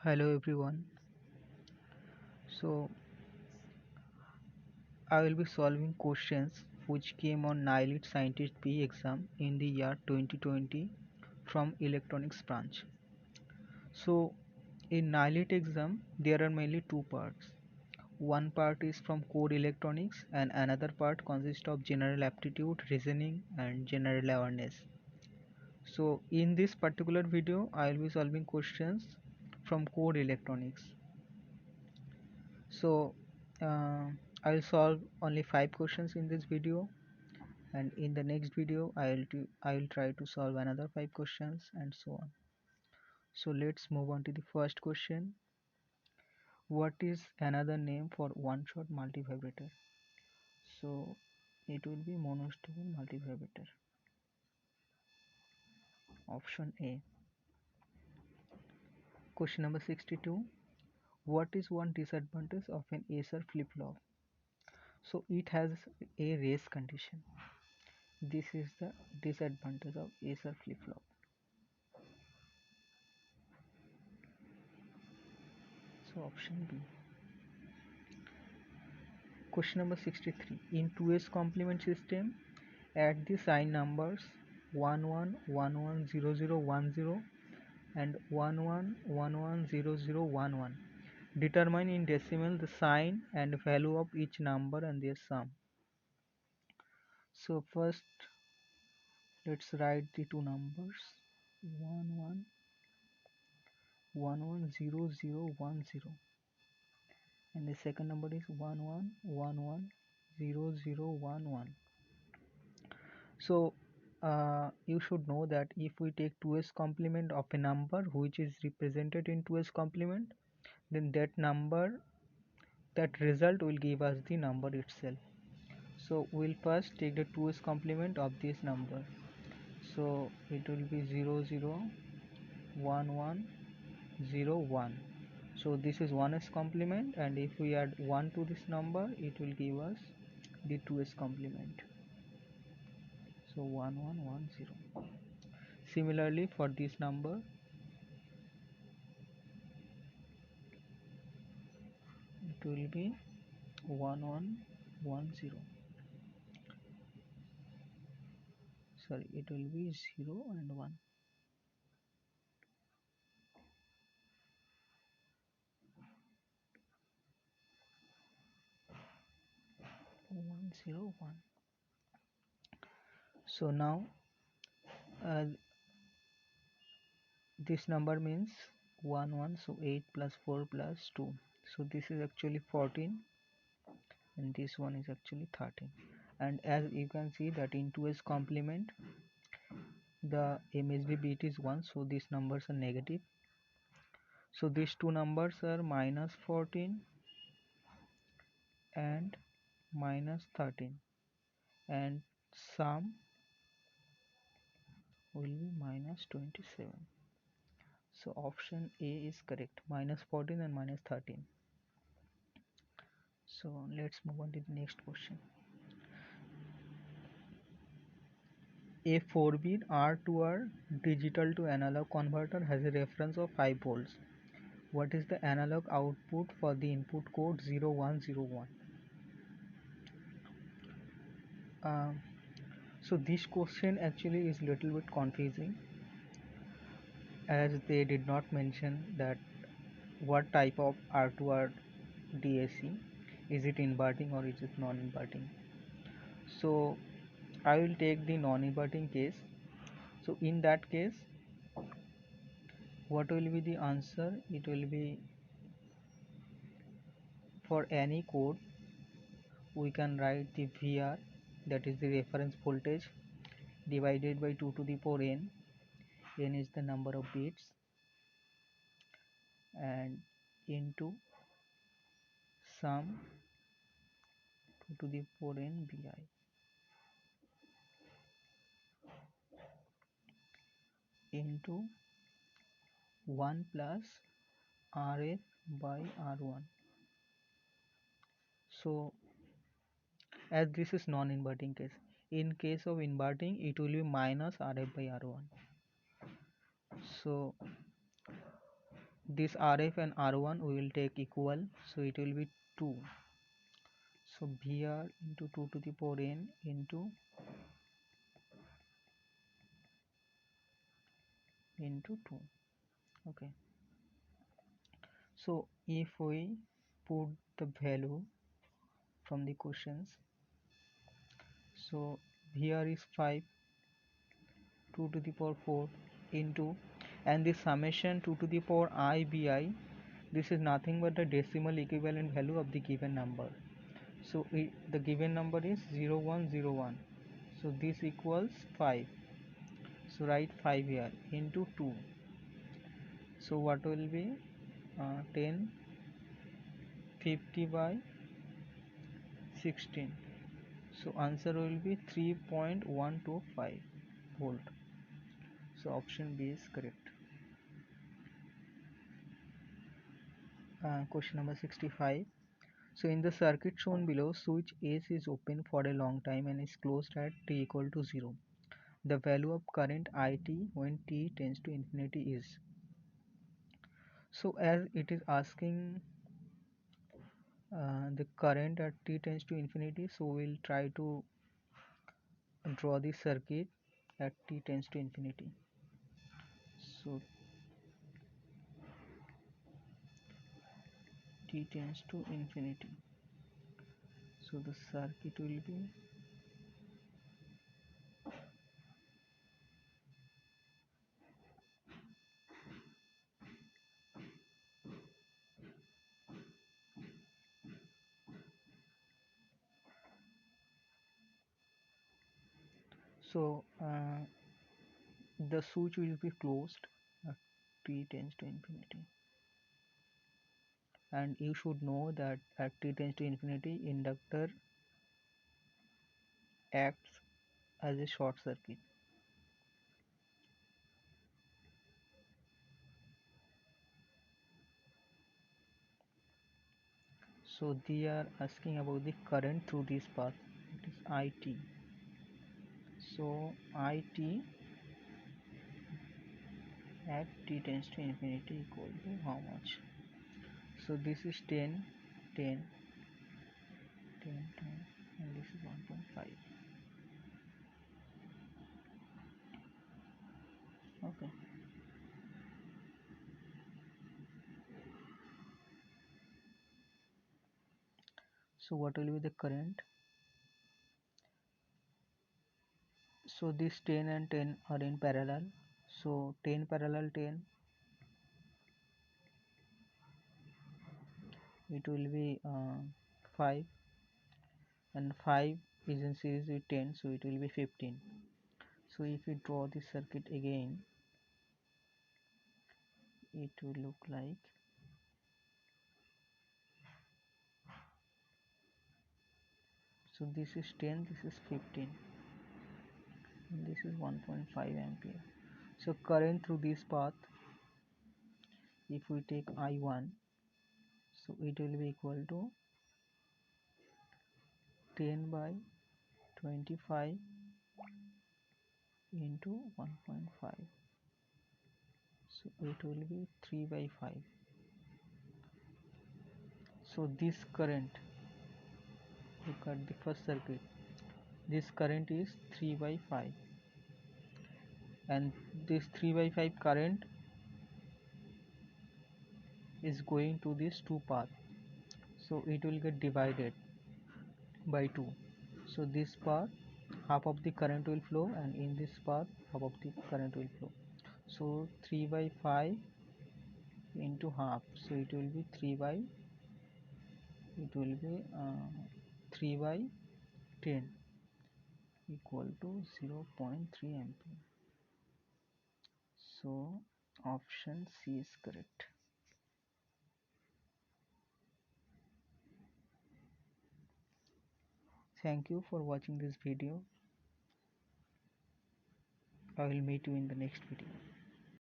Hello everyone. So I will be solving questions which came on NILIT Scientist B exam in the year 2020 from electronics branch. So in NILIT exam there are mainly two parts. One part is from core electronics and another part consists of general aptitude, reasoning and general awareness. So in this particular video I will be solving questions from core electronics. So uh, I'll solve only 5 questions in this video, and in the next video I will try to solve another 5 questions and so on. So let's move on to the first question. What is another name for one shot multivibrator? So it will be monostable multivibrator. Option A. Question number 62. What is one disadvantage of an Acer flip-flop? So it has a race condition. This is the disadvantage of Acer flip-flop. So option B. Question number 63. In 2s complement system, add the sign numbers 11110010 and 11110011. Determine in decimal the sign and value of each number and their sum. So first let's write the two numbers 11110010 and the second number is 11110011. So you should know that if we take 2s complement of a number which is represented in 2s complement, then that result will give us the number itself. So we'll first take the 2s complement of this number. So it will be 001101. So this is 1s complement, and if we add 1 to this number it will give us the 2s complement. So 1110. Similarly for this number it will be 1110. Sorry, it will be 0 and 1. 101. So now uh, this number means 1 1, so 8 plus 4 plus 2, so this is actually 14 and this one is actually 13. And as you can see that in 2s complement the MSB bit is 1, so these numbers are negative. So these two numbers are minus 14 and minus 13, and sum will be minus 27. So option A is correct, minus 14 and minus 13. So let's move on to the next question. A 4-bit R to R digital to analog converter has a reference of 5 volts. What is the analog output for the input code 0101? Uh, so this question actually is little bit confusing, as they did not mention that what type of R to R DAC, is it inverting or is it non-inverting. So I will take the non-inverting case. So in that case, what will be the answer? It will be, for any code we can write the VR, that is the reference voltage, divided by 2 to the power n. N is the number of bits, and into sum 2 to the power n bi into 1 plus Rf by R1. So as this is non-inverting case, in case of inverting it will be minus Rf by R1. So this RF and R1 we will take equal, so it will be 2. So VR into 2 to the power n into 2. Okay, so if we put the value from the questions, so here is 5, 2 to the power 4 into, and the summation 2 to the power I bi, this is nothing but the decimal equivalent value of the given number. So the given number is 0101, so this equals 5, so write 5 here into 2. So what will be 10 50 by 16, so answer will be 3.125 volt. So option B is correct. Question number 65. So in the circuit shown below, switch S is open for a long time and is closed at t equal to 0. The value of current IT when t tends to infinity is. So as it is asking the current at t tends to infinity, so we'll try to draw the circuit at t tends to infinity. So t tends to infinity, so the circuit will be, so the switch will be closed at t tends to infinity, and you should know that at t tends to infinity, inductor acts as a short circuit. So they are asking about the current through this path, it is IT. So IT at t tends to infinity equal to how much? So this is 10, 10, 10, 10, and this is 1.5. Okay. So what will be the current? So this 10 and 10 are in parallel. So 10 parallel 10, it will be 5, and 5 is in series with 10, so it will be 15. So if we draw this circuit again, it will look like, so this is 10, this is 15, and this is 1.5 ampere. So current through this path, if we take I1, so it will be equal to 10 by 25 into 1.5, so it will be 3 by 5. So this current, look at the first circuit, this current is 3 by 5, and this 3 by 5 current is going to this two path, so it will get divided by 2. So this path, half of the current will flow, and in this path half of the current will flow. So 3 by 5 into half, so it will be 3 by, it will be 3 by 10 equal to 0.3 ampere. So option C is correct. Thank you for watching this video. I will meet you in the next video.